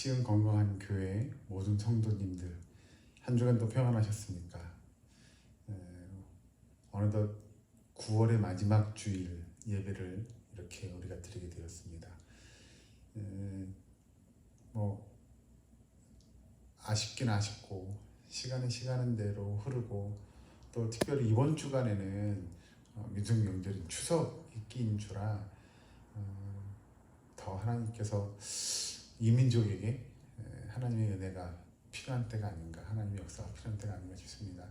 시은 건강한 교회 모든 성도님들 한 주간 또 평안하셨습니까? 어느덧 9월의 마지막 주일 예배를 이렇게 우리가 드리게 되었습니다. 뭐 아쉽긴 아쉽고 시간은 시간은 대로 흐르고 또 특별히 이번 주간에는 민속 명절인 추석이 끼인 주라 더 하나님께서 이 민족에게 하나님의 은혜가 필요한 때가 아닌가, 하나님의 역사가 필요한 때가 아닌가 싶습니다.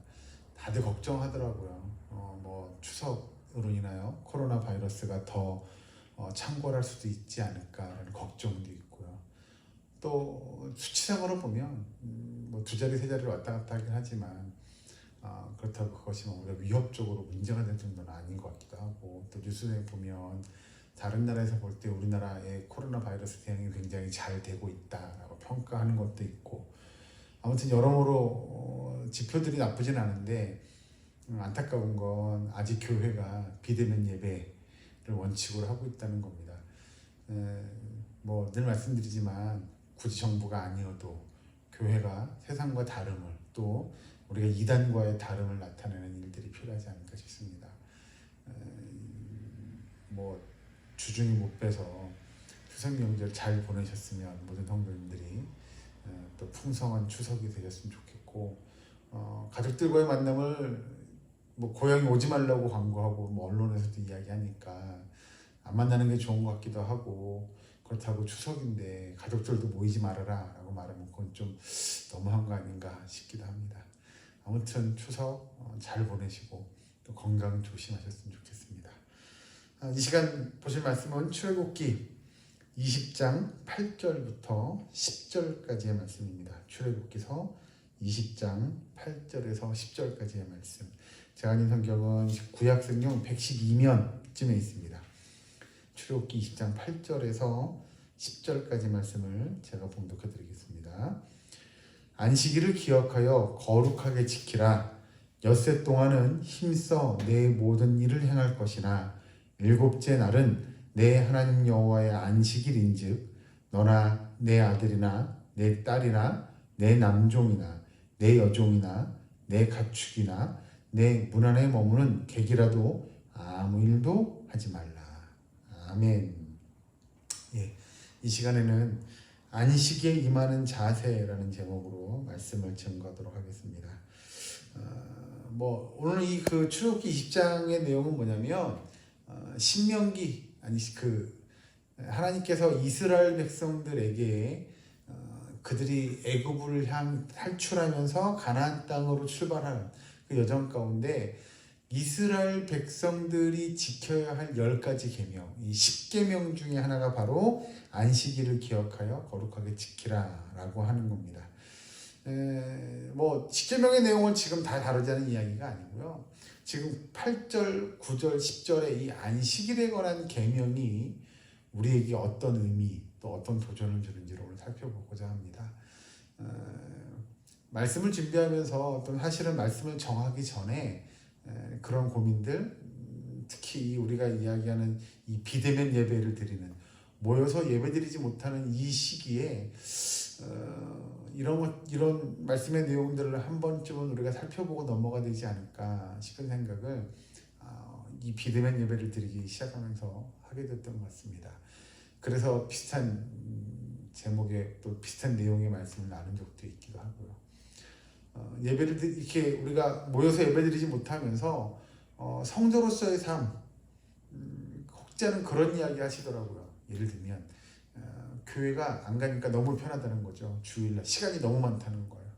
다들 걱정하더라고요. 뭐 추석으로 인하여 코로나 바이러스가 더 창궐할 수도 있지 않을까라는 걱정도 있고요. 또 수치상으로 보면 뭐 두 자리 세 자리를 왔다 갔다 하긴 하지만 그렇다고 그것이 뭐 우리가 위협적으로 문제가 될 정도는 아닌 것 같기도 하고, 또 뉴스에 보면 다른 나라에서 볼 때 우리나라의 코로나 바이러스 대응이 굉장히 잘 되고 있다라고 평가하는 것도 있고, 아무튼 여러모로 지표들이 나쁘진 않은데 안타까운 건 아직 교회가 비대면 예배를 원칙으로 하고 있다는 겁니다. 뭐 늘 말씀드리지만 굳이 정부가 아니어도 교회가 세상과 다름을, 또 우리가 이단과의 다름을 나타내는 일들이 필요하지 않을까 싶습니다. 뭐 주중에 못 빼서 추석 명절 잘 보내셨으면 모든 성도님들이 또 풍성한 추석이 되셨으면 좋겠고, 가족들과의 만남을 뭐 고향에 오지 말라고 광고하고 뭐 언론에서도 이야기하니까 안 만나는 게 좋은 것 같기도 하고, 그렇다고 추석인데 가족들도 모이지 말아라 라고 말하면 그건 좀 너무한 거 아닌가 싶기도 합니다. 아무튼 추석 잘 보내시고 또 건강 조심하셨으면 좋겠습니다. 이 시간 보실 말씀은 출애굽기 20장 8절부터 10절까지의 말씀입니다. 출애굽기서 20장 8절에서 10절까지의 말씀. 제가 읽은 성경은 구약성경 112면쯤에 있습니다. 출애굽기 20장 8절에서 10절까지 말씀을 제가 봉독해 드리겠습니다. 안식일을 기억하여 거룩하게 지키라. 엿새 동안은 힘써 내 모든 일을 행할 것이나 일곱째 날은 내 하나님 여호와의 안식일인즉 너나 내 아들이나 내 딸이나 내 남종이나 내 여종이나 내 가축이나 내 문 안에 머무는 객이라도 아무 일도 하지 말라. 아멘. 예, 이 시간에는 안식에 임하는 자세라는 제목으로 말씀을 증거하도록 하겠습니다. 뭐 오늘 이 그 출애굽기 20장의 내용은 뭐냐면 신명기, 하나님께서 이스라엘 백성들에게 그들이 애굽을 향 탈출하면서 가나안 땅으로 출발하는 그 여정 가운데 이스라엘 백성들이 지켜야 할 10가지 계명, 이 10계명 중에 하나가 바로 안식일을 기억하여 거룩하게 지키라 라고 하는 겁니다. 뭐 10계명의 내용을 지금 다 다루자는 이야기가 아니고요. 지금 8절, 9절, 10절의 이 안식일에 관한 계명이 우리에게 어떤 의미, 또 어떤 도전을 주는지를 오늘 살펴보고자 합니다. 말씀을 준비하면서 또 사실은 말씀을 정하기 전에 그런 고민들, 특히 우리가 이야기하는 이 비대면 예배를 드리는, 모여서 예배드리지 못하는 이 시기에 이런 말씀의 내용들을 한 번쯤은 우리가 살펴보고 넘어가 되지 않을까 싶은 생각을 이 비대면 예배를 드리기 시작하면서 하게 됐던 것 같습니다. 그래서 비슷한 제목의 또 비슷한 내용의 말씀을 나눈 적도 있기도 하고요. 예배를 이렇게 우리가 모여서 예배드리지 못하면서 성도로서의 삶, 혹자는 그런 이야기 하시더라고요. 예를 들면 교회가 안 가니까 너무 편하다는 거죠. 주일날 시간이 너무 많다는 거예요.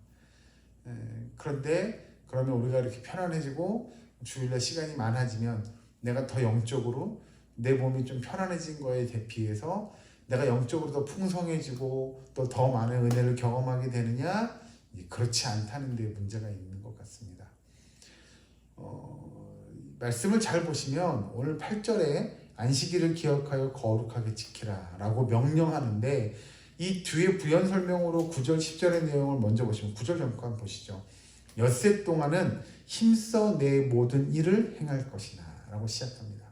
그런데 그러면 우리가 이렇게 편안해지고 주일날 시간이 많아지면 내가 더 영적으로 내 몸이 좀 편안해진 거에 대비해서 내가 영적으로 더 풍성해지고 또 더 많은 은혜를 경험하게 되느냐? 그렇지 않다는 데 문제가 있는 것 같습니다. 말씀을 잘 보시면 오늘 8절에 안식일을 기억하여 거룩하게 지키라 라고 명령하는데, 이 뒤에 부연 설명으로 9절 10절의 내용을 먼저 보시면 9절 잠깐 보시죠. 엿새 동안은 힘써 내 모든 일을 행할 것이나 라고 시작합니다.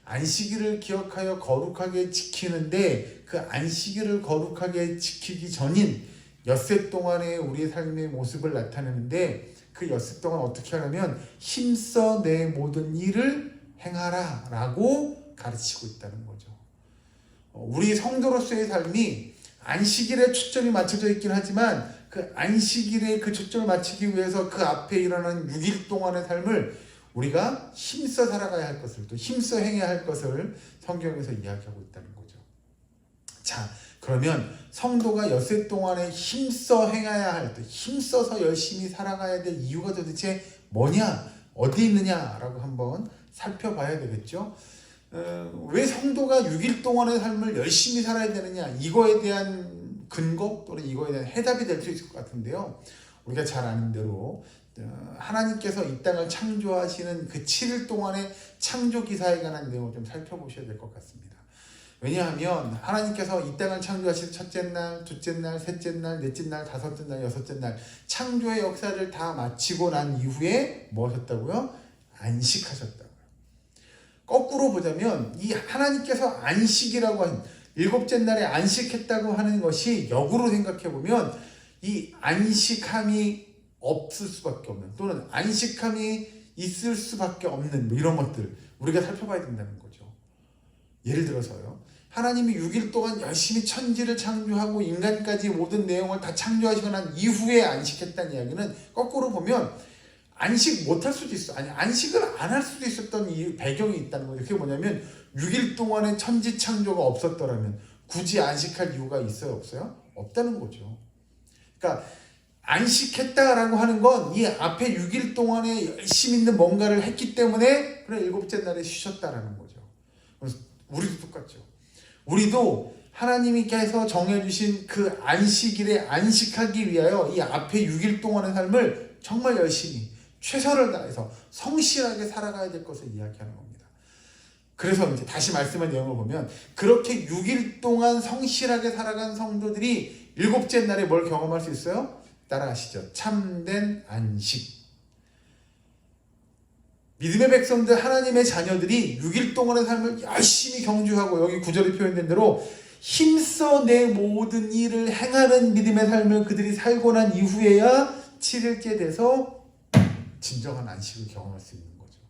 안식일을 기억하여 거룩하게 지키는데 그 안식일을 거룩하게 지키기 전인 엿새 동안의 우리의 삶의 모습을 나타내는데 그 엿새 동안 어떻게 하냐면 힘써 내 모든 일을 행하라 라고 가르치고 있다는 거죠. 우리 성도로서의 삶이 안식일에 초점이 맞춰져 있긴 하지만 그 안식일에 그 초점을 맞추기 위해서 그 앞에 일어나는 6일 동안의 삶을 우리가 힘써 살아가야 할 것을 또 힘써 행해야 할 것을 성경에서 이야기하고 있다는 거죠. 자, 그러면 성도가 엿새 동안에 힘써 행해야 할 때 힘써서 열심히 살아가야 될 이유가 도대체 뭐냐? 어디 있느냐라고 한번 살펴봐야 되겠죠. 왜 성도가 6일 동안의 삶을 열심히 살아야 되느냐? 이거에 대한 근거 또는 이거에 대한 해답이 될 수 있을 것 같은데요. 우리가 잘 아는 대로 하나님께서 이 땅을 창조하시는 그 7일 동안의 창조 기사에 관한 내용을 좀 살펴보셔야 될 것 같습니다. 왜냐하면 하나님께서 이 땅을 창조하신 첫째 날, 둘째 날, 셋째 날, 넷째 날, 다섯째 날, 여섯째 날 창조의 역사를 다 마치고 난 이후에 뭐 하셨다고요? 안식하셨다고요. 거꾸로 보자면 이 하나님께서 안식이라고 한 일곱째 날에 안식했다고 하는 것이 역으로 생각해 보면 이 안식함이 없을 수밖에 없는 또는 안식함이 있을 수밖에 없는 뭐 이런 것들 우리가 살펴봐야 된다는 거죠. 예를 들어서요. 하나님이 6일 동안 열심히 천지를 창조하고 인간까지 모든 내용을 다 창조하시고 난 이후에 안식했다는 이야기는 거꾸로 보면 안식 못할 수도 있어. 아니 안식을 안 할 수도 있었던 이 배경이 있다는 거예요. 그게 뭐냐면 6일 동안의 천지 창조가 없었더라면 굳이 안식할 이유가 있어요? 없어요? 없다는 거죠. 그러니까 안식했다라고 하는 건 이 앞에 6일 동안에 열심히 있는 뭔가를 했기 때문에 그래 일곱째 날에 쉬셨다라는 거죠. 그래서 우리도 똑같죠. 우리도 하나님께서 정해주신 그 안식일에 안식하기 위하여 이 앞에 6일 동안의 삶을 정말 열심히 최선을 다해서 성실하게 살아가야 될 것을 이야기하는 겁니다. 그래서 이제 다시 말씀한 내용을 보면 그렇게 6일 동안 성실하게 살아간 성도들이 일곱째 날에 뭘 경험할 수 있어요? 따라하시죠. 참된 안식. 믿음의 백성들 하나님의 자녀들이 6일 동안의 삶을 열심히 경주하고 여기 9절에 표현된 대로 힘써 내 모든 일을 행하는 믿음의 삶을 그들이 살고 난 이후에야 7일째 돼서 진정한 안식을 경험할 수 있는 거죠.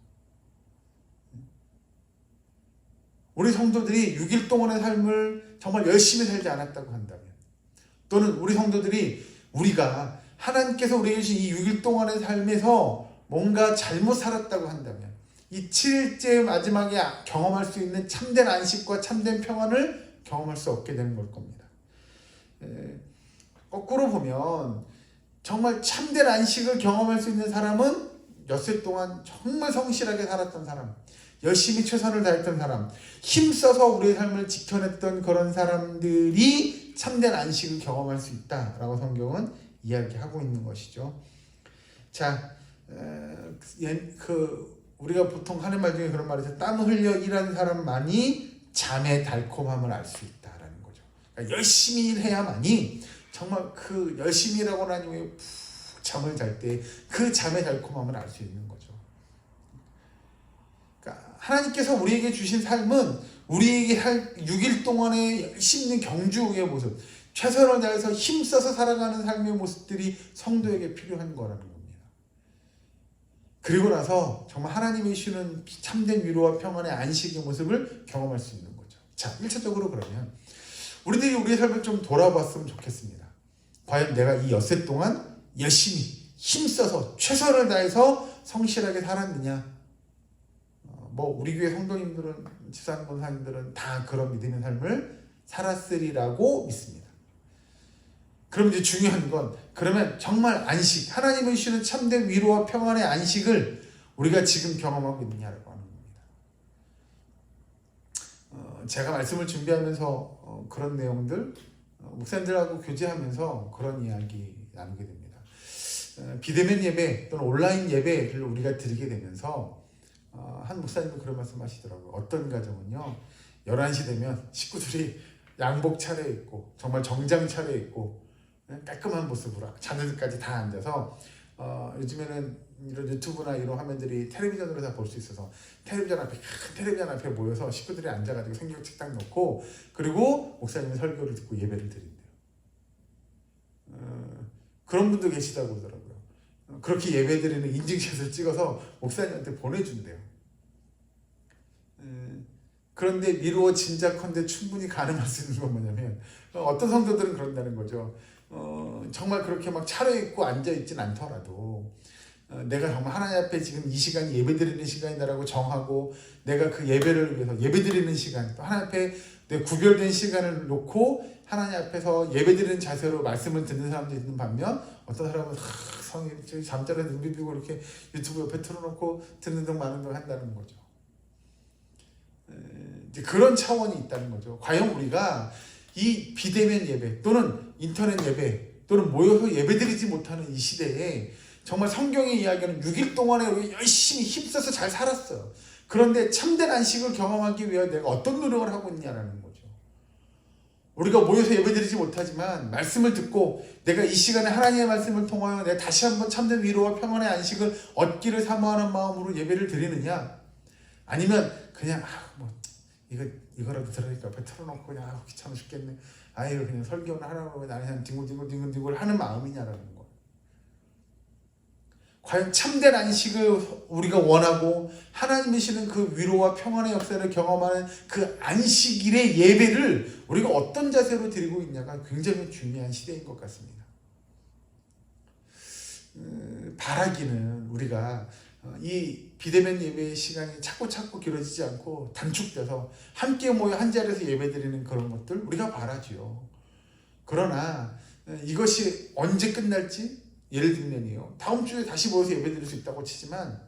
우리 성도들이 6일 동안의 삶을 정말 열심히 살지 않았다고 한다면 또는 우리 성도들이 우리가 하나님께서 우리에게 주신 이 6일 동안의 삶에서 뭔가 잘못 살았다고 한다면 이 7일째 마지막에 경험할 수 있는 참된 안식과 참된 평안을 경험할 수 없게 되는 걸 겁니다. 거꾸로 보면 정말 참된 안식을 경험할 수 있는 사람은 엿새 동안 정말 성실하게 살았던 사람, 열심히 최선을 다했던 사람, 힘써서 우리의 삶을 지켜냈던 그런 사람들이 참된 안식을 경험할 수 있다라고 성경은 이야기하고 있는 것이죠. 자, 우리가 보통 하는 말 중에 그런 말이 있어요. 땀 흘려 일하는 사람만이 잠의 달콤함을 알 수 있다라는 거죠. 그러니까 열심히 일해야만이 정말 그 열심히 일하고 난 이후에 푹 잠을 잘 때 그 잠의 달콤함을 알 수 있는 거죠. 그러니까 하나님께서 우리에게 주신 삶은 우리에게 할 6일 동안의 열심히 있는 경주의 모습, 최선을 다해서 힘써서 살아가는 삶의 모습들이 성도에게 필요한 거라는 겁니다. 그리고 나서 정말 하나님이 주시는 참된 위로와 평안의 안식의 모습을 경험할 수 있는 거죠. 자, 1차적으로 그러면 우리들이 우리의 삶을 좀 돌아봤으면 좋겠습니다. 과연 내가 이 엿새 동안 열심히 힘써서 최선을 다해서 성실하게 살았느냐? 우리 교회 성도님들은, 지상 권사님들은 다 그런 믿음의 삶을 살았으리라고 믿습니다. 그럼 이제 중요한 건 그러면 정말 안식, 하나님이 주시는 참된 위로와 평안의 안식을 우리가 지금 경험하고 있느냐라고 하는 겁니다. 제가 말씀을 준비하면서 그런 내용들 목사님들하고 교제하면서 그런 이야기 나누게 됩니다. 비대면 예배 또는 온라인 예배를 우리가 드리게 되면서 한 목사님도 그런 말씀 하시더라고요. 어떤 가정은요 11시 되면 식구들이 양복 차려입고 정말 정장 차려입고 깔끔한 모습으로 자녀들까지 다 앉아서 요즘에는 이런 유튜브나 이런 화면들이 텔레비전으로 다 볼 수 있어서 텔레비전 앞에 큰 텔레비전 앞에 모여서 식구들이 앉아가지고 성경 책딱 놓고 그리고 목사님의 설교를 듣고 예배를 드린대요. 그런 분도 계시다고 그러더라고요. 그렇게 예배 드리는 인증샷을 찍어서 목사님한테 보내준대요. 그런데 미루어 짐작컨대 충분히 가늠할 수 있는 건 뭐냐면 어떤 성도들은 그런다는 거죠. 정말 그렇게 막 차려입고 앉아있진 않더라도 내가 정말 하나님 앞에 지금 이 시간이 예배드리는 시간이다라고 정하고 내가 그 예배를 위해서 예배드리는 시간 또 하나님 앞에 내 구별된 시간을 놓고 하나님 앞에서 예배드리는 자세로 말씀을 듣는 사람도 있는 반면 어떤 사람은 성이 잠자리에 눈 비비고 이렇게 유튜브 옆에 틀어놓고 듣는 등 마는 등 한다는 거죠. 이제 그런 차원이 있다는 거죠. 과연 우리가 이 비대면 예배 또는 인터넷 예배 또는 모여서 예배드리지 못하는 이 시대에 정말 성경의 이야기는 6일 동안에 우리가 열심히 힘써서 잘 살았어요. 그런데 참된 안식을 경험하기 위해 내가 어떤 노력을 하고 있냐라는 거죠. 우리가 모여서 예배드리지 못하지만 말씀을 듣고 내가 이 시간에 하나님의 말씀을 통하여 내가 다시 한번 참된 위로와 평안의 안식을 얻기를 사모하는 마음으로 예배를 드리느냐, 아니면 그냥 이거라도 들으니까 옆에 틀어놓고 그냥 귀찮아 죽겠네, 아유 그냥 설교는 하라고 나는 그냥 뒹굴뒹굴 하는 마음이냐라는 거예요. 과연 참된 안식을 우리가 원하고 하나님이 주시는 그 위로와 평안의 역사를 경험하는 그 안식일의 예배를 우리가 어떤 자세로 드리고 있냐가 굉장히 중요한 시대인 것 같습니다. 바라기는 우리가 이 비대면 예배의 시간이 자꾸 길어지지 않고 단축돼서 함께 모여 한 자리에서 예배드리는 그런 것들 우리가 바라지요. 그러나 이것이 언제 끝날지, 예를 들면요, 다음 주에 다시 모여서 예배드릴 수 있다고 치지만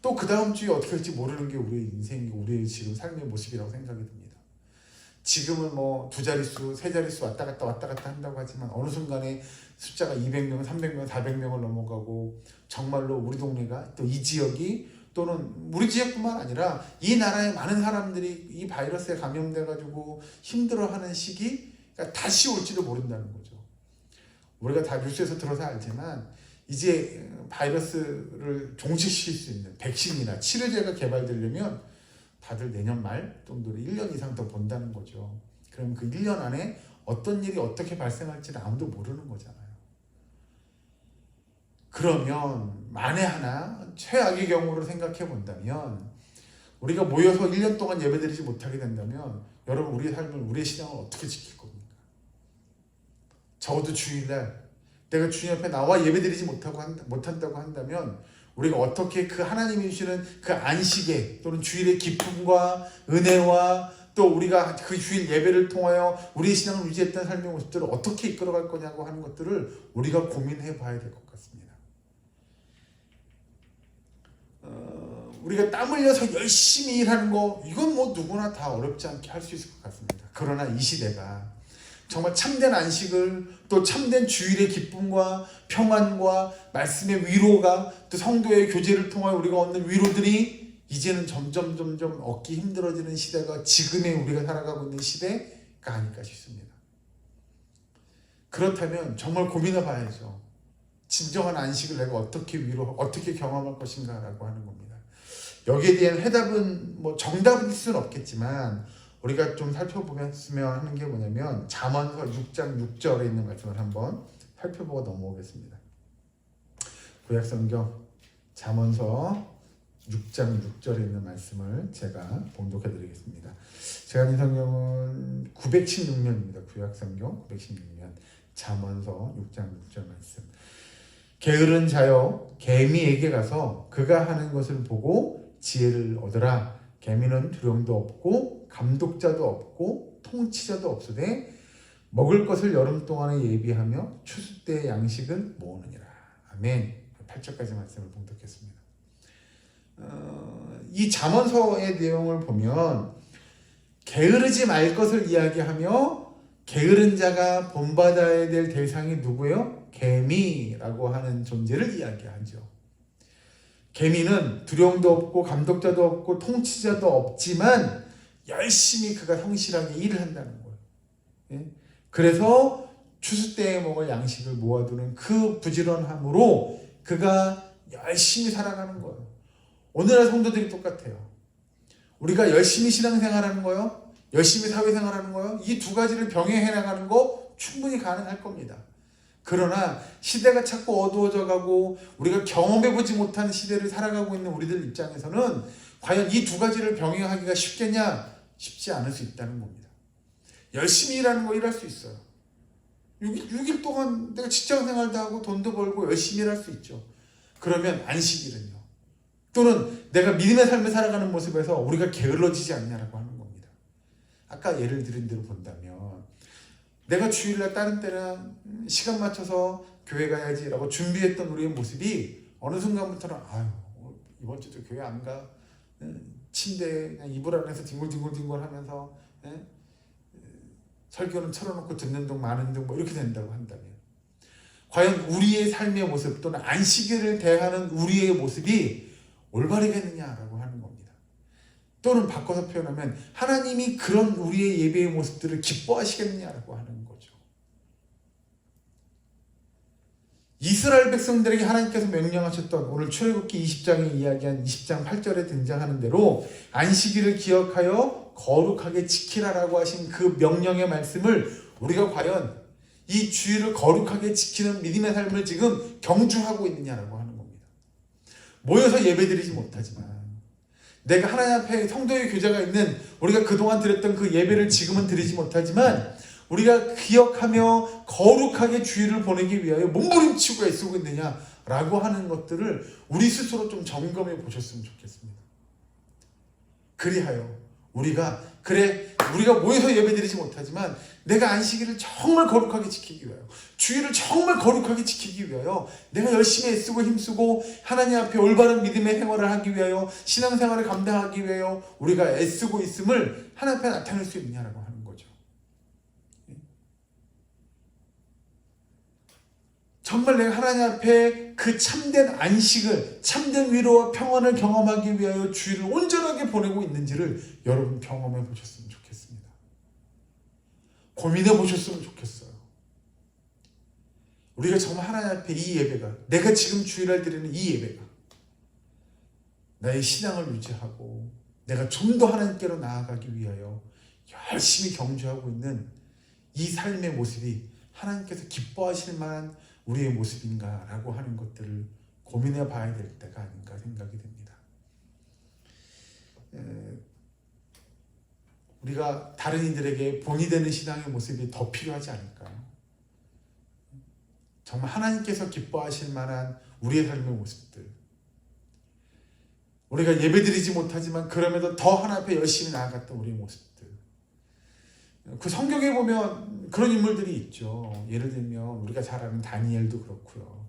또 그 다음 주에 어떻게 할지 모르는 게 우리의 인생이고 우리의 지금 삶의 모습이라고 생각이 듭니다. 지금은 뭐 2자릿수, 3자릿수 왔다 갔다 한다고 하지만 어느 순간에 숫자가 200명, 300명, 400명을 넘어가고 정말로 우리 동네가 또 이 지역이 또는 우리 지역뿐만 아니라 이 나라의 많은 사람들이 이 바이러스에 감염돼가지고 힘들어하는 시기가 다시 올지도 모른다는 거죠. 우리가 다 뉴스에서 들어서 알지만 이제 바이러스를 종식시킬 수 있는 백신이나 치료제가 개발되려면 다들 내년 말 정도로 1년 이상 더 본다는 거죠. 그럼 그 1년 안에 어떤 일이 어떻게 발생할지는 아무도 모르는 거잖아요. 그러면 만에 하나 최악의 경우를 생각해 본다면 우리가 모여서 1년 동안 예배드리지 못하게 된다면 여러분 우리의 삶을, 우리의 신앙을 어떻게 지킬 겁니까? 적어도 주일날 내가 주님 앞에 나와 예배드리지 못한다고 한다면 우리가 어떻게 그 하나님이 주시는 그 안식에 또는 주일의 기쁨과 은혜와 또 우리가 그 주일 예배를 통하여 우리의 신앙을 유지했던 삶의 모습들을 어떻게 이끌어갈 거냐고 하는 것들을 우리가 고민해 봐야 될 것 같습니다. 우리가 땀 흘려서 열심히 일하는 거 이건 뭐 누구나 다 어렵지 않게 할 수 있을 것 같습니다. 그러나 이 시대가 정말 참된 안식을 또 참된 주일의 기쁨과 평안과 말씀의 위로가 또 성도의 교제를 통하여 우리가 얻는 위로들이 이제는 점점 얻기 힘들어지는 시대가 지금의 우리가 살아가고 있는 시대가 아닐까 싶습니다. 그렇다면 정말 고민해 봐야죠. 진정한 안식을 내가 어떻게 경험할 것인가라고 하는 겁니다. 여기에 대한 해답은 정답은 있을 수는 없겠지만 우리가 좀 살펴보면 하는 게 뭐냐면 잠언서 6장 6절에 있는 말씀을 한번 살펴보고 넘어오겠습니다. 구약성경 잠언서 6장 6절에 있는 말씀을 제가 봉독해 드리겠습니다. 제가 있는 성경은 916년입니다. 구약성경 916년 잠언서 6장 6절 말씀. 게으른 자여 개미에게 가서 그가 하는 것을 보고 지혜를 얻으라. 개미는 두려움도 없고 감독자도 없고 통치자도 없으되 먹을 것을 여름 동안에 예비하며 추수 때의 양식을 모으느니라. 아멘. 8절까지 말씀을 봉독했습니다. 이 잠언서의 내용을 보면 게으르지 말 것을 이야기하며 게으른 자가 본받아야 될 대상이 누구예요? 개미라고 하는 존재를 이야기하죠. 개미는 두려움도 없고 감독자도 없고 통치자도 없지만 열심히 그가 성실하게 일을 한다는 거예요. 그래서 추수 때에 먹을 양식을 모아두는 그 부지런함으로 그가 열심히 살아가는 거예요. 오늘날 성도들이 똑같아요. 우리가 열심히 신앙생활하는 거요, 열심히 사회생활하는 거요, 이 두 가지를 병행해 나가는 거 충분히 가능할 겁니다. 그러나 시대가 자꾸 어두워져 가고 우리가 경험해보지 못한 시대를 살아가고 있는 우리들 입장에서는 과연 이 두 가지를 병행하기가 쉽겠냐? 쉽지 않을 수 있다는 겁니다. 열심히 일하는 거 일할 수 있어요. 6일 동안 내가 직장생활도 하고 돈도 벌고 열심히 일할 수 있죠. 그러면 안식일은요? 또는 내가 믿음의 삶을 살아가는 모습에서 우리가 게을러지지 않냐라고 하는 겁니다. 아까 예를 들은 대로 본다면 내가 주일날 다른 때는 시간 맞춰서 교회 가야지라고 준비했던 우리의 모습이 어느 순간부터는 아유 이번 주도 교회 안 가, 침대에 그냥 이불 안에서 뒹굴뒹굴 하면서 설교는 틀어놓고 듣는 둥 마는 둥 뭐 이렇게 된다고 한다면 과연 우리의 삶의 모습 또는 안식일을 대하는 우리의 모습이 올바르겠느냐라고 하는 겁니다. 또는 바꿔서 표현하면 하나님이 그런 우리의 예배의 모습들을 기뻐하시겠느냐라고 하는 거죠. 이스라엘 백성들에게 하나님께서 명령하셨던 오늘 출애굽기 20장에 이야기한 20장 8절에 등장하는 대로 안식일을 기억하여 거룩하게 지키라라고 하신 그 명령의 말씀을 우리가 과연 이 주일을 거룩하게 지키는 믿음의 삶을 지금 경주하고 있느냐라고 하는 겁니다. 모여서 예배드리지 못하지만 내가 하나님 앞에 성도의 교제가 있는 우리가 그동안 드렸던 그 예배를 지금은 드리지 못하지만 우리가 기억하며 거룩하게 주일을 보내기 위하여 몸부림치고 애쓰고 있느냐라고 하는 것들을 우리 스스로 좀 점검해 보셨으면 좋겠습니다. 그리하여 우리가 모여서 예배드리지 못하지만 내가 안식일을 정말 거룩하게 지키기 위하여 주일을 정말 거룩하게 지키기 위하여 내가 열심히 애쓰고 힘쓰고 하나님 앞에 올바른 믿음의 생활을 하기 위하여 신앙생활을 감당하기 위하여 우리가 애쓰고 있음을 하나님 앞에 나타낼 수 있느냐라고 하는 거죠. 정말 내가 하나님 앞에 그 참된 안식을, 참된 위로와 평안을 경험하기 위하여 주일을 온전하게 보내고 있는지를 여러분 경험해 보셨으면 좋겠습니다. 고민해 보셨으면 좋겠어요. 우리가 정말 하나님 앞에 이 예배가, 내가 지금 주일날 드리는 이 예배가 나의 신앙을 유지하고 내가 좀 더 하나님께로 나아가기 위하여 열심히 경주하고 있는 이 삶의 모습이 하나님께서 기뻐하실 만한 우리의 모습인가라고 하는 것들을 고민해 봐야 될 때가 아닌가 생각이 됩니다. 우리가 다른 이들에게 본이 되는 신앙의 모습이 더 필요하지 않을까요? 정말 하나님께서 기뻐하실 만한 우리의 삶의 모습들, 우리가 예배드리지 못하지만 그럼에도 더 하나님 앞에 열심히 나아갔던 우리의 모습들, 그 성경에 보면 그런 인물들이 있죠. 예를 들면 우리가 잘 아는 다니엘도 그렇고요.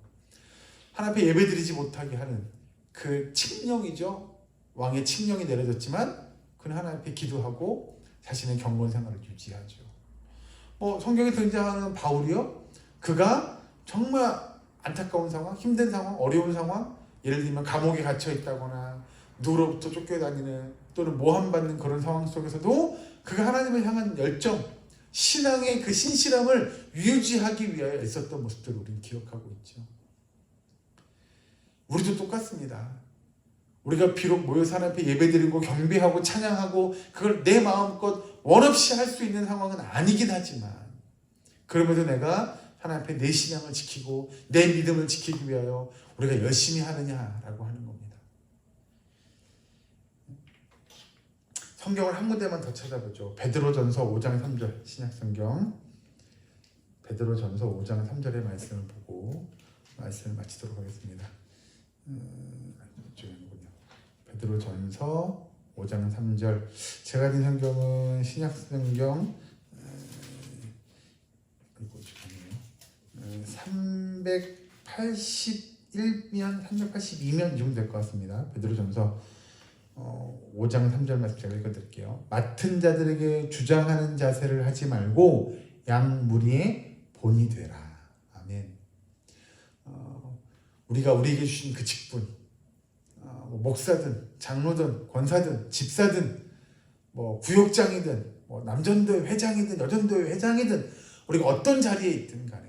하나님 앞에 예배드리지 못하게 하는 그 칙령이죠. 왕의 칙령이 내려졌지만 그는 하나님 앞에 기도하고 자신의 경건 생활을 유지하죠. 성경에 등장하는 바울이요. 그가 정말 안타까운 상황, 힘든 상황, 어려운 상황, 예를 들면 감옥에 갇혀 있다거나 누구로부터 쫓겨다니는 또는 모함받는 그런 상황 속에서도 그가 하나님을 향한 열정, 신앙의 그 신실함을 유지하기 위하여 애썼던 모습들을 우리는 기억하고 있죠. 우리도 똑같습니다. 우리가 비록 모여서 하나님 앞에 예배드리고 경배하고 찬양하고 그걸 내 마음껏 원없이 할 수 있는 상황은 아니긴 하지만 그럼에도 내가 하나님 앞에 내 신앙을 지키고 내 믿음을 지키기 위하여 우리가 열심히 하느냐라고 하는 겁니다. 성경을 한 군데만 더 찾아보죠. 베드로전서 5장 3절 신약성경 베드로전서 5장 3절의 말씀을 보고 말씀을 마치도록 하겠습니다. 이쪽이군요. 베드로전서 5장 3절 제가 든 성경은 신약성경 381면 382면 이 정도 될 것 같습니다. 베드로전서 5장 3절 말씀 제가 읽어드릴게요. 맡은 자들에게 주장하는 자세를 하지 말고 양 무리의 본이 되라. 아멘. 우리가 우리에게 주신 그 직분, 목사든 장로든 권사든 집사든 구역장이든 남전도회 회장이든 여전도회 회장이든 우리가 어떤 자리에 있든 간에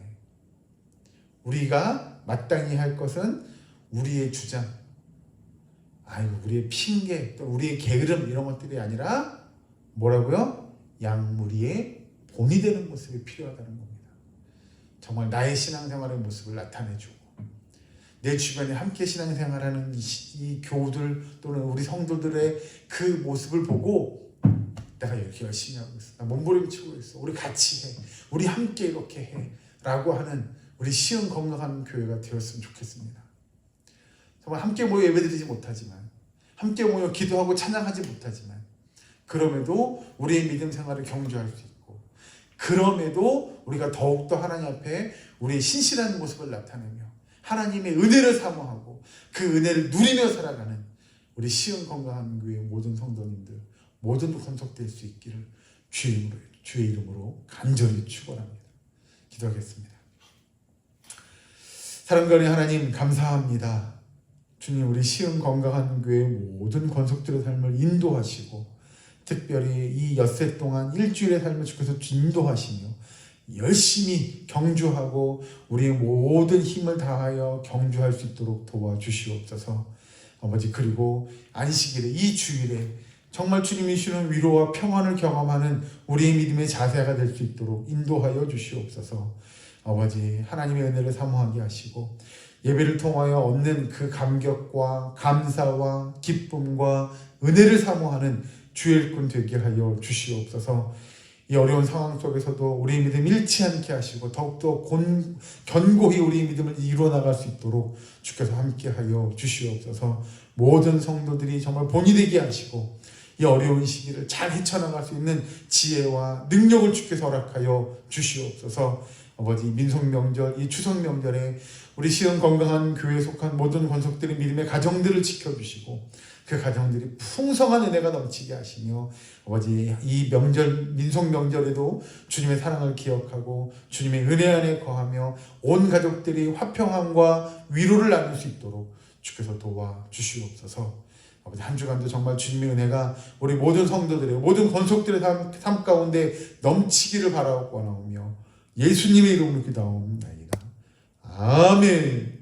우리가 마땅히 할 것은 우리의 주장, 우리의 핑계, 또 우리의 게으름 이런 것들이 아니라 뭐라고요? 양무리의 본이 되는 모습이 필요하다는 겁니다. 정말 나의 신앙생활의 모습을 나타내주고 내 주변에 함께 신앙생활하는 이 교우들 또는 우리 성도들의 그 모습을 보고 내가 이렇게 열심히 하고 있어, 나 몸부림치고 있어, 우리 같이 해, 우리 함께 이렇게 해 라고 하는 우리 시흥 건강한 교회가 되었으면 좋겠습니다. 정말 함께 모여 예배드리지 못하지만, 함께 모여 기도하고 찬양하지 못하지만, 그럼에도 우리의 믿음 생활을 경주할 수 있고, 그럼에도 우리가 더욱더 하나님 앞에 우리의 신실한 모습을 나타내며 하나님의 은혜를 사모하고 그 은혜를 누리며 살아가는 우리 시흥 건강한 교회의 모든 성도님들, 모든 권속될 수 있기를 주의 이름으로 간절히 축원합니다. 기도하겠습니다. 사랑하는 하나님, 감사합니다. 주님, 우리 시흥 건강한 교회의 모든 권속들의 삶을 인도하시고 특별히 이 엿새 동안 일주일의 삶을 주께서 인도하시며 열심히 경주하고 우리의 모든 힘을 다하여 경주할 수 있도록 도와주시옵소서. 아버지, 그리고 안식일에, 이 주일에 정말 주님이 주시는 위로와 평안을 경험하는 우리의 믿음의 자세가 될 수 있도록 인도하여 주시옵소서. 아버지, 하나님의 은혜를 사모하게 하시고 예배를 통하여 얻는 그 감격과 감사와 기쁨과 은혜를 사모하는 주의 일꾼 되게 하여 주시옵소서. 이 어려운 상황 속에서도 우리의 믿음 잃지 않게 하시고 더욱더 견고히 우리의 믿음을 이루어나갈 수 있도록 주께서 함께하여 주시옵소서. 모든 성도들이 정말 본이 되게 하시고 이 어려운 시기를 잘 헤쳐나갈 수 있는 지혜와 능력을 주께서 허락하여 주시옵소서. 아버지, 민속명절, 이 추석명절에 우리 시흥 건강한 교회에 속한 모든 권속들의 믿음의 가정들을 지켜주시고 그 가정들이 풍성한 은혜가 넘치게 하시며 아버지, 이 명절, 민속명절에도 주님의 사랑을 기억하고 주님의 은혜 안에 거하며 온 가족들이 화평함과 위로를 나눌 수 있도록 주께서 도와주시옵소서. 아버지, 한 주간도 정말 주님의 은혜가 우리 모든 성도들의 모든 권속들의 삶 가운데 넘치기를 바라고 원하오며 예수님의 이름으로 기도하옵나이다. 아멘.